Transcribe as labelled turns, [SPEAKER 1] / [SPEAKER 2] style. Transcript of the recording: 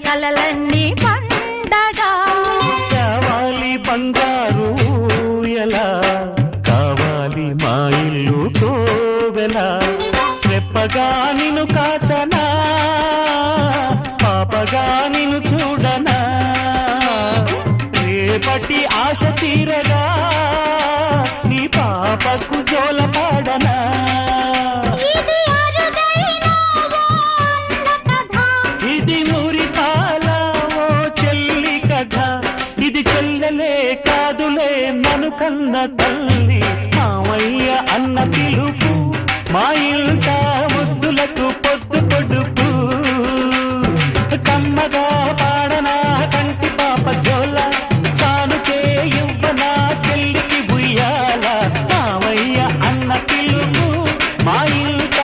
[SPEAKER 1] కలలన్నీ పండగా
[SPEAKER 2] కావాలి బంగారు ఎలా కావాలి మా ఇల్లు కోవెలా రెప్పగా నిన్ను కాచనా పాపగా నిన్ను చూడనా రేపటి ఆశ తీరగా నీ పాపకు జోల పాడనా ఇది మురిపాల ఓ చెల్లి కథ ఇది చెల్లెలే కాదులే నన్ను కన్న తల్లి